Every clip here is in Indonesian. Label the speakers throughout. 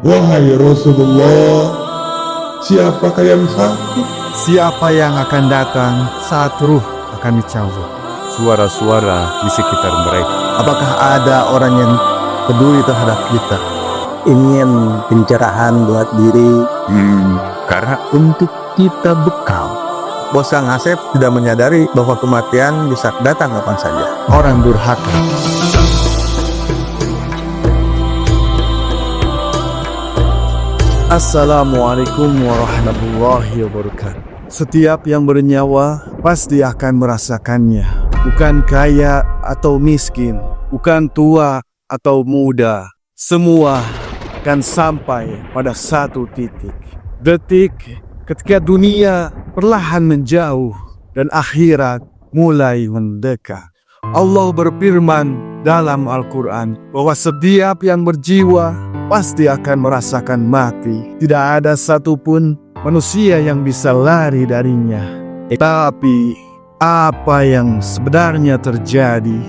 Speaker 1: Wahai Rasulullah, siapakah yang sakit?
Speaker 2: Siapa yang akan datang saat ruh akan dicabut?
Speaker 3: Suara-suara di sekitar mereka.
Speaker 2: Apakah ada orang yang peduli terhadap kita?
Speaker 4: Ingin pencerahan buat diri.
Speaker 3: Karena
Speaker 4: Untuk kita bekal.
Speaker 2: Bos Kang Asep tidak menyadari bahwa kematian bisa datang kapan saja. Orang durhaka. Assalamualaikum warahmatullahi wabarakatuh. Setiap yang bernyawa pasti akan merasakannya. Bukan kaya atau miskin, bukan tua atau muda. Semua akan sampai pada satu titik. Detik ketika dunia perlahan menjauh dan akhirat mulai mendekat. Allah berfirman dalam Al-Quran bahwa setiap yang berjiwa pasti akan merasakan mati. Tidak ada satupun manusia yang bisa lari darinya. Tapi apa yang sebenarnya terjadi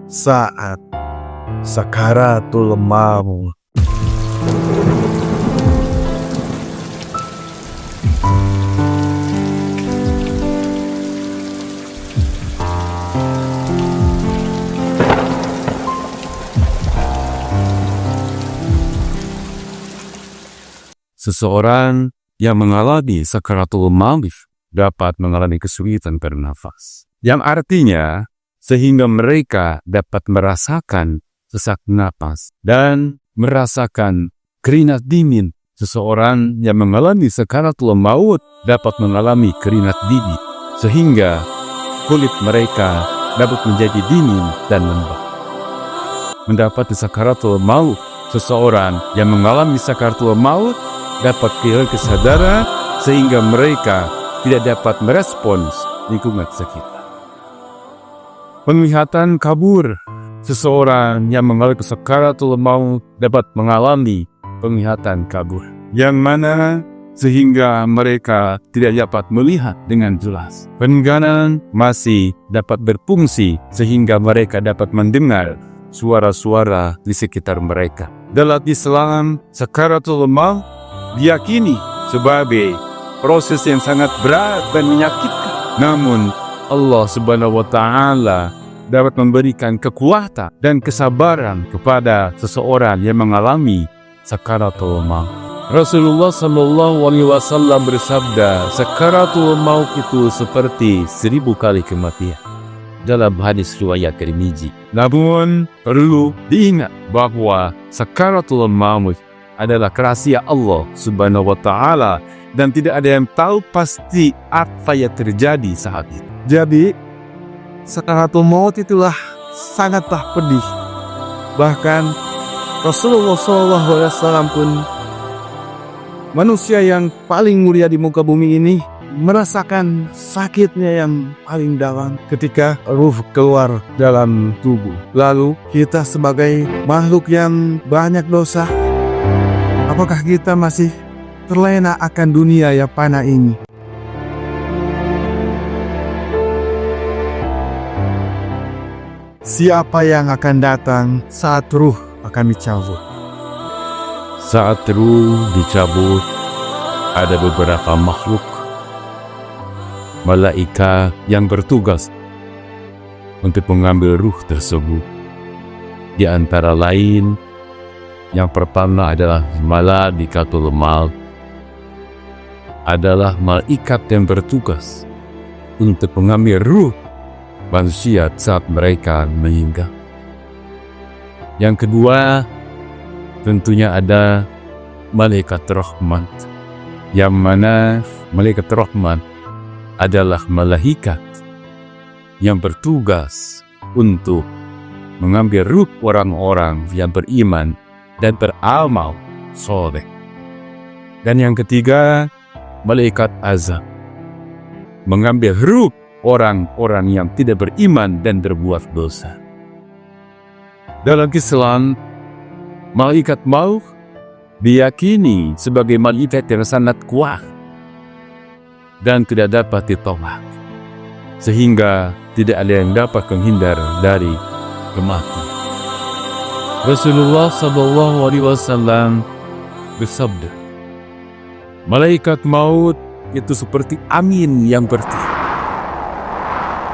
Speaker 2: saat sakaratul maut?
Speaker 3: seseorang yang mengalami sakaratul maut dapat mengalami kesulitan bernafas. Yang artinya, sehingga mereka dapat merasakan sesak napas dan merasakan keringat dingin. Seseorang yang mengalami sakaratul maut dapat mengalami keringat dingin, sehingga kulit mereka dapat menjadi dingin dan lembab. Mendapat sakaratul maut, seseorang yang mengalami sakaratul maut dapat kehilangan kesadaran sehingga mereka tidak dapat merespons lingkungan sekitar. Penglihatan kabur, seseorang yang mengalami sakaratul maut dapat mengalami penglihatan kabur, yang mana sehingga mereka tidak dapat melihat dengan jelas. Pendengaran masih dapat berfungsi sehingga mereka dapat mendengar suara-suara di sekitar mereka. Dalam Islam, sakaratul maut diyakini sebagai proses yang sangat berat dan menyakitkan. Namun Allah Subhanahu wa Ta'ala dapat memberikan kekuatan dan kesabaran kepada seseorang yang mengalami sakaratul maut. Rasulullah Sallallahu Alaihi Wasallam bersabda, sakaratul maut itu seperti 1000 kali kematian dalam hadis riwayat Tirmizi. Namun perlu diingat bahwa sakaratul maut adalah rahasia Allah Subhanahu wa Ta'ala dan tidak ada yang tahu pasti apa yang terjadi saat itu.
Speaker 2: Jadi, sakaratul maut itulah sangatlah pedih. Bahkan Rasulullah SAW pun, manusia yang paling mulia di muka bumi ini, merasakan sakitnya yang paling dalam ketika ruh keluar dalam tubuh. Lalu kita sebagai makhluk yang banyak dosa, apakah kita masih terlena akan dunia yang fana ini? Siapa yang akan datang saat ruh akan dicabut?
Speaker 3: Saat ruh dicabut, ada beberapa makhluk malaikat yang bertugas untuk mengambil ruh tersebut. Di antara lain, yang pertama adalah malaikatul maut, adalah malaikat yang bertugas untuk mengambil ruh manusia saat mereka meninggal. Yang kedua, tentunya ada malaikat rahmat, yang mana malaikat rahmat adalah malaikat yang bertugas untuk mengambil ruh orang-orang yang beriman dan beramal soleh. Dan yang ketiga, malaikat azab, mengambil ruh orang-orang yang tidak beriman dan berbuat dosa. Dalam Islam, malaikat maut diyakini sebagai malaikat yang sangat kuat dan tidak dapat ditolak, sehingga tidak ada yang dapat menghindar dari kematian. Rasulullah SAW bersabda, malaikat maut itu seperti angin yang bertiup.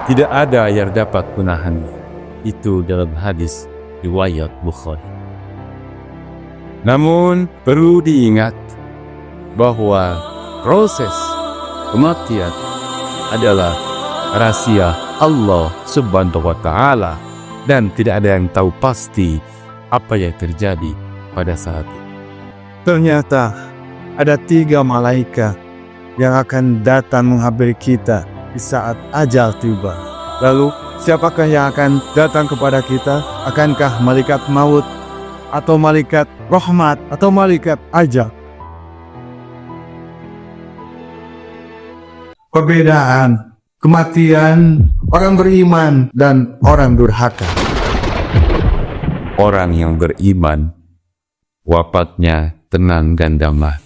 Speaker 3: Tidak ada yang dapat menahannya. Itu dalam hadis riwayat Bukhari. Namun perlu diingat bahwa proses kematian adalah rahasia Allah Subhanahu wa Ta'ala, dan tidak ada yang tahu pasti apa yang terjadi pada saat itu.
Speaker 2: Ternyata ada 3 malaikat yang akan datang menghampiri kita di saat ajal tiba. Lalu, siapakah yang akan datang kepada kita? Akankah malaikat maut, atau malaikat rahmat, atau malaikat ajal? Perbedaan kematian orang beriman dan orang durhaka.
Speaker 3: Orang yang beriman, wafatnya tenang dan damai.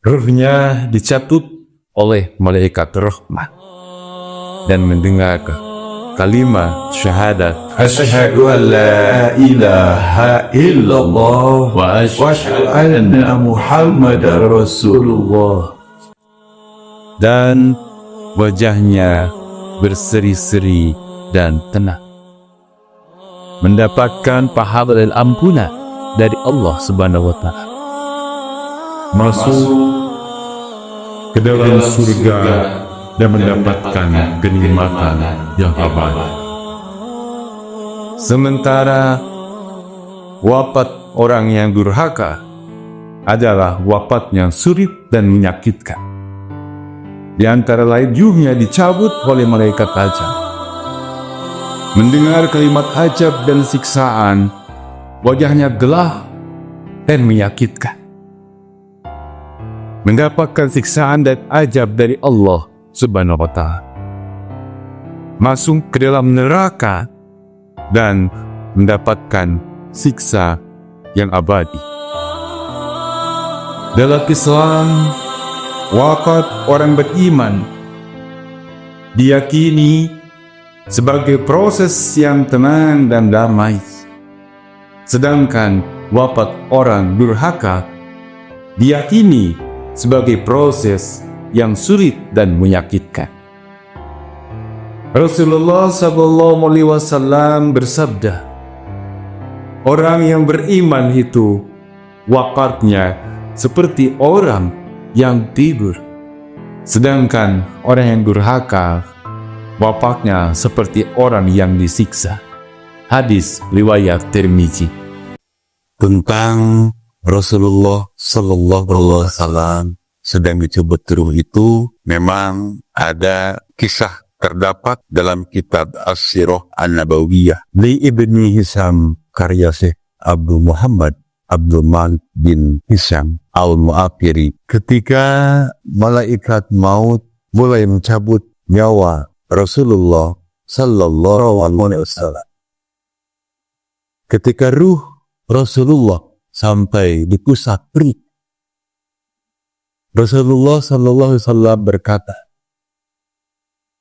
Speaker 3: Ruhnya dicabut oleh malaikat rahmat dan mendengar kalimat syahadat,
Speaker 1: Asyhadu an la ilaha illallah wa asyhadu anna Muhammadar Rasulullah.
Speaker 3: dan wajahnya berseri-seri dan tenang, mendapatkan pahala dan ampunan dari Allah Subhanahu wa Ta'ala.
Speaker 1: Masuk ke dalam surga dan mendapatkan kenikmatan yang abadi.
Speaker 3: Sementara wafat orang yang durhaka adalah wafat yang sulit dan menyakitkan. Di antara lain, ruhnya dicabut oleh malaikat ajab. Mendengar kalimat ajab dan siksaan, wajahnya gelap dan menyakitkan. Mendapatkan siksaan dan ajab dari Allah Subhanahu wa Ta'ala. Masuk ke dalam neraka dan mendapatkan siksa yang abadi. Dalam Islam, wafat orang beriman diyakini sebagai proses yang tenang dan damai. Sedangkan wafat orang durhaka diyakini sebagai proses yang sulit dan menyakitkan. Rasulullah SAW bersabda, orang yang beriman itu wafatnya seperti orang yang tidur, sedangkan orang yang durhaka wafatnya seperti orang yang disiksa. Hadis riwayat Tirmizi.
Speaker 5: Tentang Rasulullah Sallallahu Alaihi Wasallam sedang dicabut ruh itu, memang ada kisah terdapat dalam kitab As-Sirah An-Nabawiyah li Ibni Hisham karya Syekh Abdul Muhammad Abdul Malik bin Hisham Al-Mu'afiri. Ketika malaikat maut mulai mencabut nyawa Rasulullah Sallallahu Alaihi Wasallam, ketika ruh Rasulullah sampai di pusat perut, Rasulullah Sallallahu Alaihi Wasallam berkata,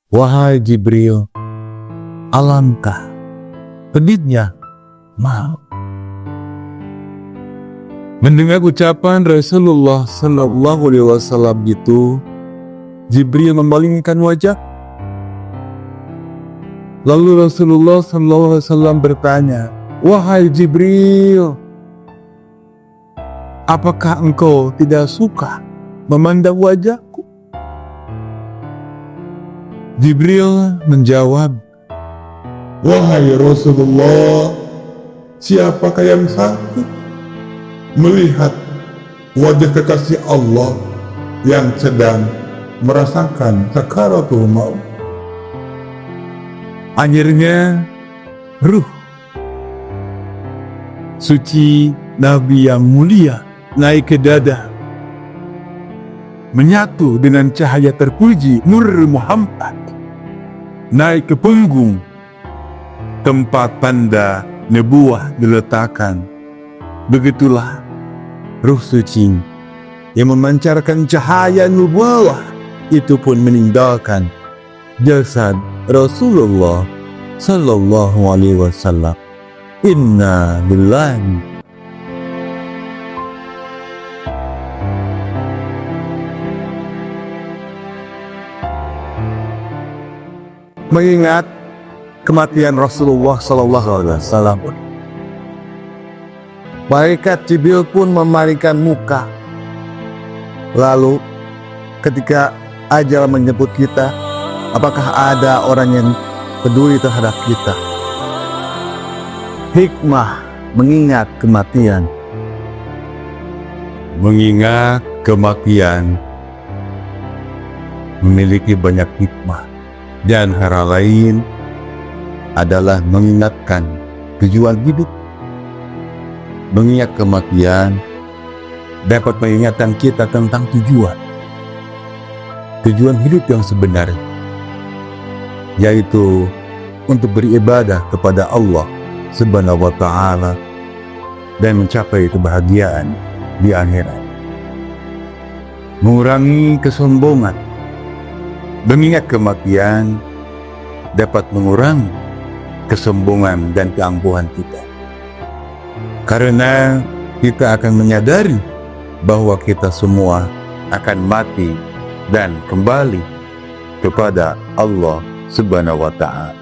Speaker 5: wahai Jibril, alangkah pedihnya maut.
Speaker 2: Mendengar ucapan Rasulullah Sallallahu Alaihi Wasallam itu, Jibril memalingkan wajah. Lalu Rasulullah Sallallahu Alaihi Wasallam bertanya, wahai Jibril, apakah engkau tidak suka memandang wajahku? Jibril menjawab,
Speaker 1: Wahai Rasulullah, siapakah yang sakit melihat wajah kekasih Allah yang sedang merasakan sakaratul maut?
Speaker 2: akhirnya ruh suci Nabi yang mulia naik ke dada, menyatu dengan cahaya terpuji Nur Muhammad, naik ke punggung tempat tanda nubuah diletakkan. Begitulah ruh suci yang memancarkan cahaya nubuah itu pun meninggalkan jasad Rasulullah Sallallahu Alaihi Wasallam. Inna lillahi mengingat kematian Rasulullah SAW. Malaikat Jibril pun memalingkan muka. Lalu ketika ajal menjemput kita, apakah ada orang yang peduli terhadap kita? Hikmah mengingat kematian.
Speaker 5: Mengingat kematian memiliki banyak hikmah, dan hal lain adalah mengingatkan tujuan hidup. Mengingat kematian dapat mengingatkan kita tentang tujuan hidup yang sebenarnya, yaitu untuk beribadah kepada Allah Subhanahu wa Ta'ala dan mencapai kebahagiaan di akhirat. Mengurangi kesombongan. Mengingat kematian dapat mengurangi kesombongan dan keangkuhan kita, karena kita akan menyadari bahwa kita semua akan mati dan kembali kepada Allah Subhanahu wa Ta'ala.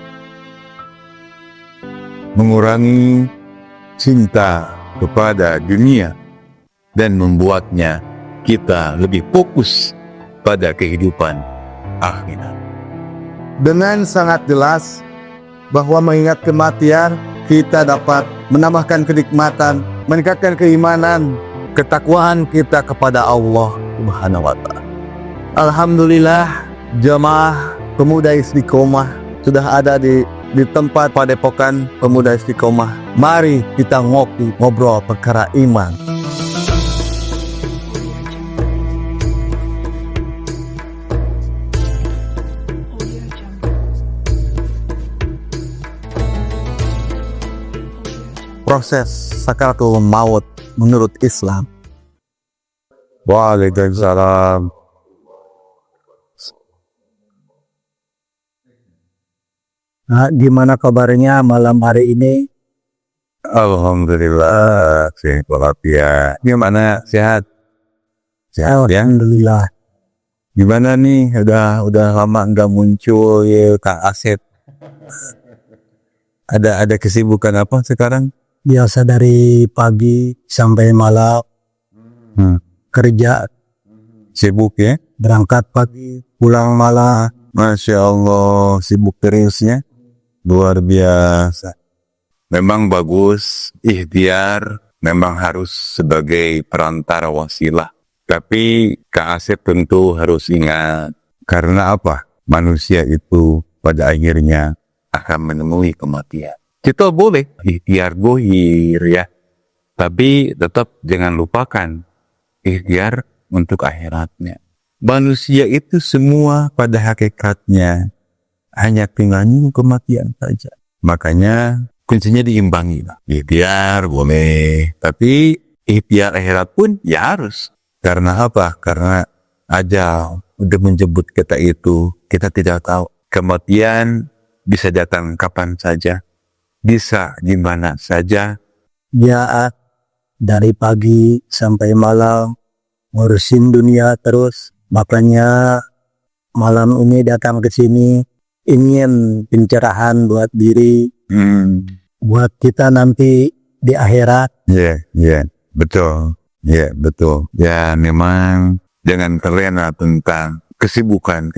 Speaker 5: Mengurangi cinta kepada dunia dan membuatnya kita lebih fokus pada kehidupan akhirat.
Speaker 2: Dengan sangat jelas bahwa mengingat kematian, kita dapat menambahkan kenikmatan, meningkatkan keimanan, ketakwaan kita kepada Allah Subhanahu wa Ta'ala. Alhamdulillah, jemaah pemuda Istiqomah sudah ada di tempat Padepokan Pemuda Istiqomah. Mari kita ngobrol perkara iman. Proses sakaratul maut menurut Islam.
Speaker 5: Waalaikumsalam.
Speaker 4: Nah, gimana kabarnya malam hari ini?
Speaker 5: Alhamdulillah, sehat walafiat. Gimana, sehat? Sehat ya?
Speaker 4: Alhamdulillah.
Speaker 5: Gimana nih? Udah lama nggak muncul ya Kak Asep. Ada kesibukan apa sekarang?
Speaker 4: Biasa dari pagi sampai malam kerja,
Speaker 5: Sibuk ya?
Speaker 4: berangkat pagi, pulang malam.
Speaker 5: Masya Allah, sibuk terus ya. Luar biasa. Memang bagus, ikhtiar memang harus sebagai perantara wasilah. Tapi Kak Asep tentu harus ingat, karena apa? Manusia itu pada akhirnya akan menemui kematian. Kita boleh ikhtiar gohir ya, tapi tetap jangan lupakan ikhtiar untuk akhiratnya. Manusia itu semua pada hakikatnya hanya tinggal nunggu kematian saja. Makanya kuncinya diimbangi. Ikhtiar boleh, tapi ikhtiar akhirat pun ya harus. Karena apa? Karena ajal udah menjemput kita itu. Kita tidak tahu. Kematian bisa datang kapan saja. Bisa gimana saja.
Speaker 4: Ya, dari pagi sampai malam ngurusin dunia terus. Makanya malam ini datang ke sini ingin pencerahan buat diri, buat kita nanti di akhirat.
Speaker 5: Iya, betul. Ya, betul. Ya, memang jangan terlena tentang kesibukan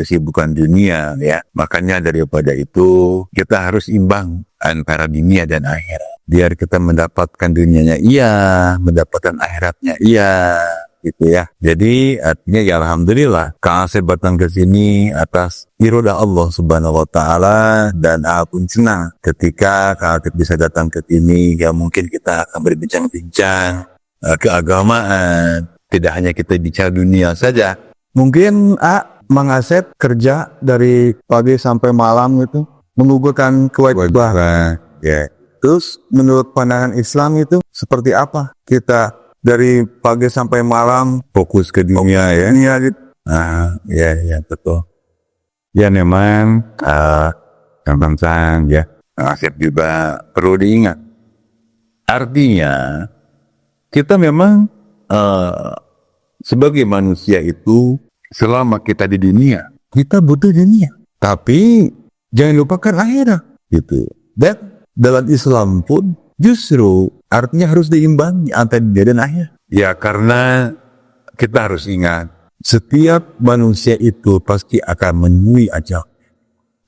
Speaker 5: dunia ya. Makanya daripada itu kita harus imbang antara dunia dan akhirat. Biar kita mendapatkan dunianya iya, mendapatkan akhiratnya iya, gitu ya. Jadi artinya ya alhamdulillah Kang Asep datang ke sini atas iroda Allah Subhanahu wa Ta'ala, dan pun senang ketika Kang Asep bisa datang ke sini. Ya mungkin kita akan berbincang-bincang keagamaan, tidak hanya kita bicara dunia saja.
Speaker 2: Mungkin Mang Asep kerja dari pagi sampai malam gitu, menggugurkan kewajiban.
Speaker 5: Ya.
Speaker 2: Terus menurut pandangan Islam itu seperti apa? Kita dari pagi sampai malam
Speaker 5: Fokus ke dunia ya.
Speaker 2: dunia gitu.
Speaker 5: Ya betul. Ya memang gampang ya. Asep juga perlu diingat. Artinya kita memang sebagai manusia itu selama kita di dunia kita butuh dunia. Tapi Jangan lupakan akhirat gitu. Dan dalam Islam pun justru artinya harus diimbangi antara dunia dan akhirat. Ya karena kita harus ingat setiap manusia itu pasti akan menemui ajal.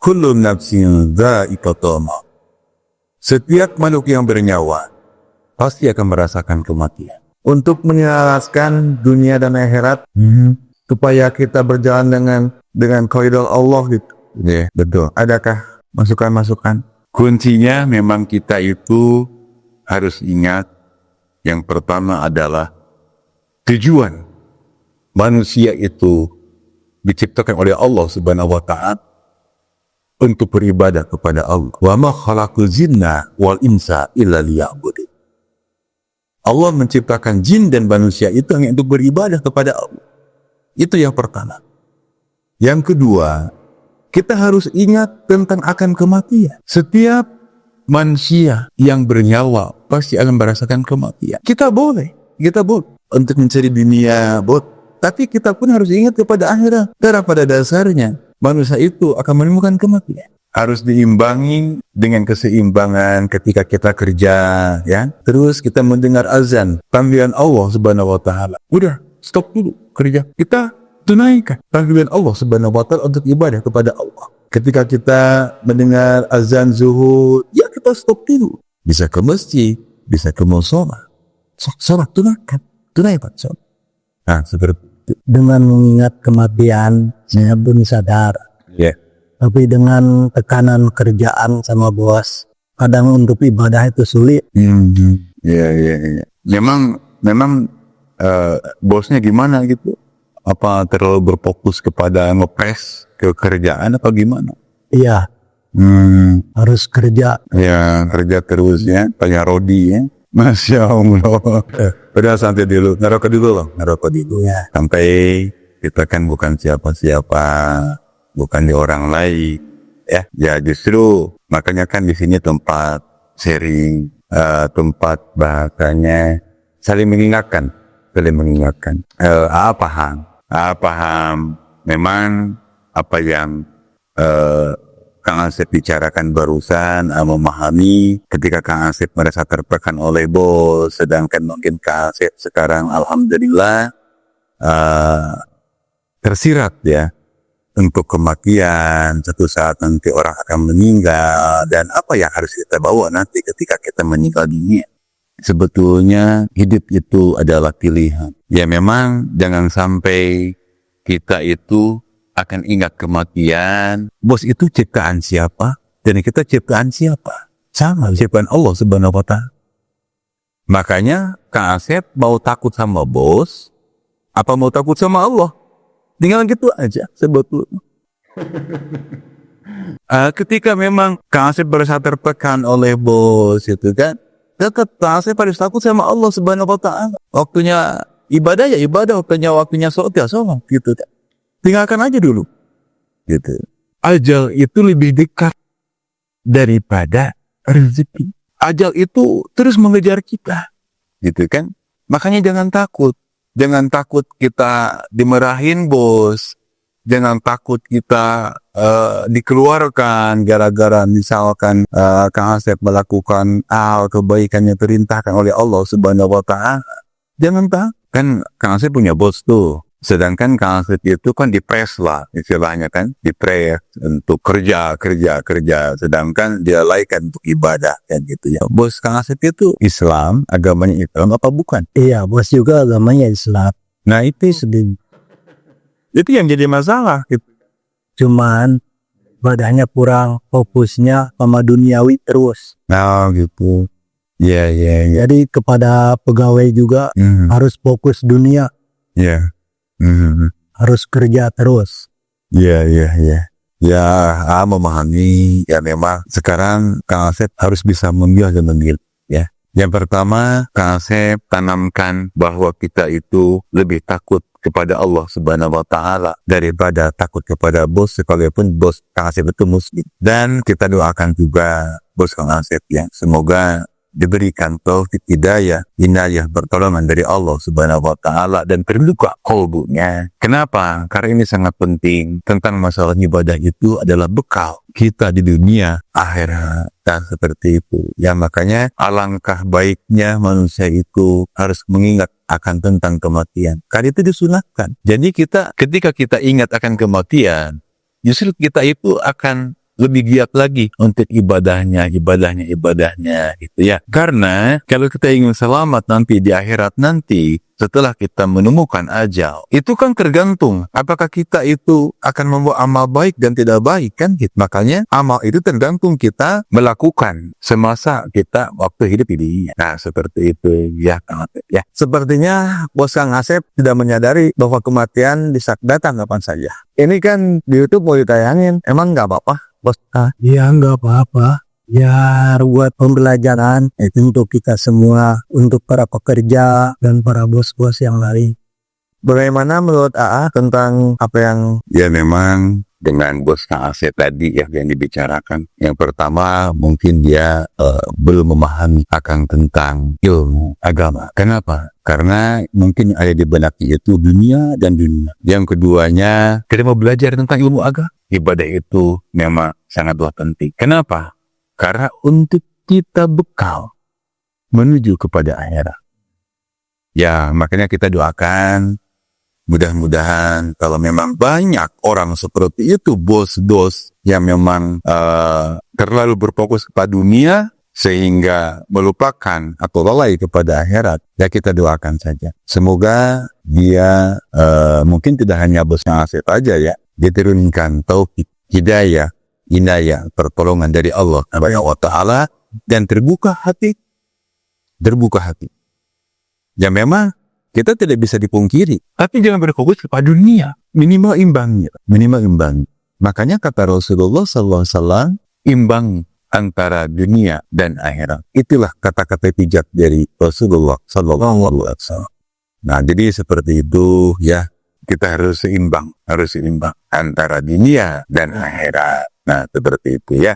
Speaker 5: Kullu nafsin dha'iqatul maut. Setiap makhluk yang bernyawa pasti akan merasakan kematian. Untuk menyelaraskan dunia dan akhirat, supaya kita berjalan dengan koridor Allah gitu. Ya, betul. Adakah masukan-masukan? Kuncinya memang kita itu harus ingat yang pertama adalah tujuan manusia itu diciptakan oleh Allah Subhanahu wa Ta'ala untuk beribadah kepada Allah. Wa ma khalaqul jinna wal insa illa liya'budun. Allah menciptakan jin dan manusia itu hanya untuk beribadah kepada Allah. Itu yang pertama. Yang kedua, kita harus ingat tentang akan kematian. Setiap manusia yang bernyawa pasti akan merasakan kematian. Kita boleh untuk mencari dunia, tapi kita pun harus ingat kepada akhirat. Karena pada dasarnya manusia itu akan menemukan kematian. Harus diimbangi dengan keseimbangan ketika kita kerja, ya. Terus kita mendengar azan, panggilan Allah Subhanahu wa Ta'ala. Udah, stop dulu kerja. Kita tunaikan panggilan Allah Subhanahu wa Ta'ala untuk ibadah kepada Allah. Ketika kita mendengar azan zuhur, ya kita stop dulu. Bisa ke masjid, bisa ke musola. Salat tunaikan salat. Nah, seperti itu.
Speaker 4: Dengan mengingat kematian, saya pun sadar.
Speaker 5: Ya.
Speaker 4: Tapi dengan tekanan kerjaan sama bos, kadang untuk ibadah itu sulit.
Speaker 5: Ya. Memang bosnya gimana gitu? Apa terlalu berfokus kepada ngepres ke kerjaan apa gimana?
Speaker 4: Iya, harus kerja.
Speaker 5: Ya kerja terus ya, kayak Rodi ya. Masya Allah. Udah santai dulu, ngerokok dulu.
Speaker 4: Ya.
Speaker 5: Sampai kita kan bukan siapa-siapa, bukan di orang lain, ya. Ya justru makanya kan di sini tempat sharing, tempat bahasanya saling mengingatkan. Paham. Memang apa yang Kang Asep bicarakan barusan, memahami ketika Kang Asep merasa tertekan oleh bos, sedangkan mungkin Kang Asep sekarang alhamdulillah tersirat ya untuk kematian, satu saat nanti orang akan meninggal, dan apa yang harus kita bawa nanti ketika kita meninggal dunia. Sebetulnya hidup itu adalah pilihan. Ya memang jangan sampai kita itu akan ingat kematian. Bos itu ciptaan siapa? Dan kita ciptaan siapa? Sama, ciptaan Allah Subhanahu wa Ta'ala. Makanya Kang Asep mau takut sama bos, apa mau takut sama Allah? Tinggal gitu aja sebetulnya. Ketika memang Kang Asep merasa tertekan oleh bos itu kan, tetap Kang Asep harus takut sama Allah Subhanahu wa Ta'ala. Waktunya ibadah ya ibadah, waktunya sholat ya sholat gitu kan. Tinggalkan aja dulu. Gitu. Ajal itu lebih dekat daripada rezeki. Ajal itu terus mengejar kita. Gitu kan? Makanya jangan takut. Jangan takut kita dimarahin bos. Jangan takut kita dikeluarkan gara-gara misalkan Kang Asep melakukan hal kebaikan yang diperintahkan oleh Allah Subhanahu wa Ta'ala. Jangan takut. Kan Kang Asep punya bos tuh. Sedangkan Kang Asep itu kan dipres lah istilahnya kan, dipres untuk kerja. Sedangkan dia laikan untuk ibadah kan gitu ya. Bos Kang Asep itu Islam, agamanya Islam apa bukan?
Speaker 4: Iya, bos juga agamanya Islam.
Speaker 5: Nah itu sedih. Itu yang jadi masalah gitu.
Speaker 4: Cuman badannya kurang fokusnya sama duniawi terus.
Speaker 5: Nah gitu. Iya.
Speaker 4: Jadi kepada pegawai juga harus fokus dunia.
Speaker 5: Iya.
Speaker 4: Harus kerja terus.
Speaker 5: Iya. Ya, memahami. Ya memang sekarang Kang Asep harus bisa memilah dan memilih. Ya. Yang pertama, Kang Asep tanamkan bahwa kita itu lebih takut kepada Allah Subhanahu wa Ta'ala daripada takut kepada bos, sekalipun bos Kang Asep itu muslim. Dan kita doakan juga bos Kang Asep ya, semoga diberikan taufik hidayah, inayah, pertolongan dari Allah Subhanahu wa taala dan terbuka qalbunya. Kenapa? Karena ini sangat penting. Tentang masalah ibadah itu adalah bekal kita di dunia akhirat. Dan seperti itu. Ya makanya alangkah baiknya manusia itu harus mengingat akan tentang kematian. Karena itu disunahkan. Jadi ketika kita ingat akan kematian, justru kita itu akan lebih giat lagi untuk ibadahnya gitu ya. Karena kalau kita ingin selamat nanti di akhirat nanti, setelah kita menemukan ajal, itu kan tergantung apakah kita itu akan membawa amal baik dan tidak baik kan gitu. Makanya amal itu tergantung kita melakukan semasa kita waktu hidup ini. Nah seperti itu ya Kang Asep ya. Sepertinya Bos Kang Asep tidak menyadari bahwa kematian bisa datang kapan saja. Ini kan di YouTube mau ditayangin, emang nggak apa-apa Bos?
Speaker 4: Ya nggak apa-apa. Ya buat pembelajaran itu untuk kita semua, untuk para pekerja dan para bos-bos yang lain.
Speaker 5: Bagaimana menurut AA tentang apa yang ya memang dengan Bos Kang Asep tadi ya yang dibicarakan. Yang pertama mungkin dia belum memahami akan tentang ilmu agama. Kenapa? Karena mungkin ada di benaknya itu dunia dan dunia. Yang keduanya kita mau belajar tentang ilmu agama. Ibadah itu memang sangatlah penting. Kenapa? Karena untuk kita bekal menuju kepada akhirat. Ya, makanya kita doakan mudah-mudahan kalau memang banyak orang seperti itu, bos-bos yang memang terlalu berfokus kepada dunia sehingga melupakan atau lalai kepada akhirat, ya kita doakan saja. Semoga dia mungkin tidak hanya Bos Kang Asep aja ya, diturunkan taufik, hidayah, inayah, pertolongan dari Allah Subhanahu wa taala dan terbuka hati. Ya memang kita tidak bisa dipungkiri, tapi jangan berfokus kepada dunia. Minimal imbang. Makanya kata Rasulullah SAW, imbang antara dunia dan akhirat. Itulah kata-kata bijak dari Rasulullah SAW. Nah, jadi seperti itu ya, kita harus seimbang antara dunia dan akhirat. Nah, seperti itu ya.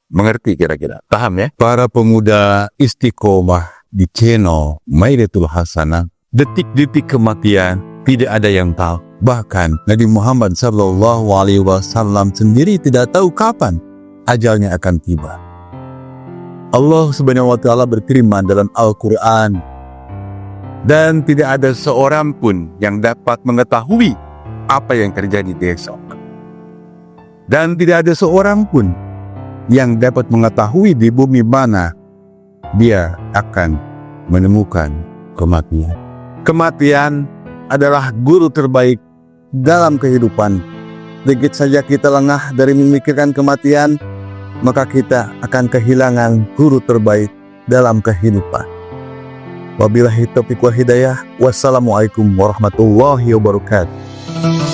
Speaker 5: Mengerti kira-kira? Paham ya? Para pemuda istiqomah di channel Maidatul Hasanah, detik-detik kematian tidak ada yang tahu. Bahkan Nabi Muhammad SAW sendiri tidak tahu kapan ajalnya akan tiba. Allah Subhanahu wa taala berfirman dalam Al-Qur'an, dan tidak ada seorang pun yang dapat mengetahui apa yang terjadi besok. Dan tidak ada seorang pun yang dapat mengetahui di bumi mana dia akan menemukan kematian. Kematian adalah guru terbaik dalam kehidupan. Sedikit saja kita lengah dari memikirkan kematian, maka kita akan kehilangan guru terbaik dalam kehidupan. Wabillahi taufiq wal hidayah. Wassalamualaikum warahmatullahi wabarakatuh.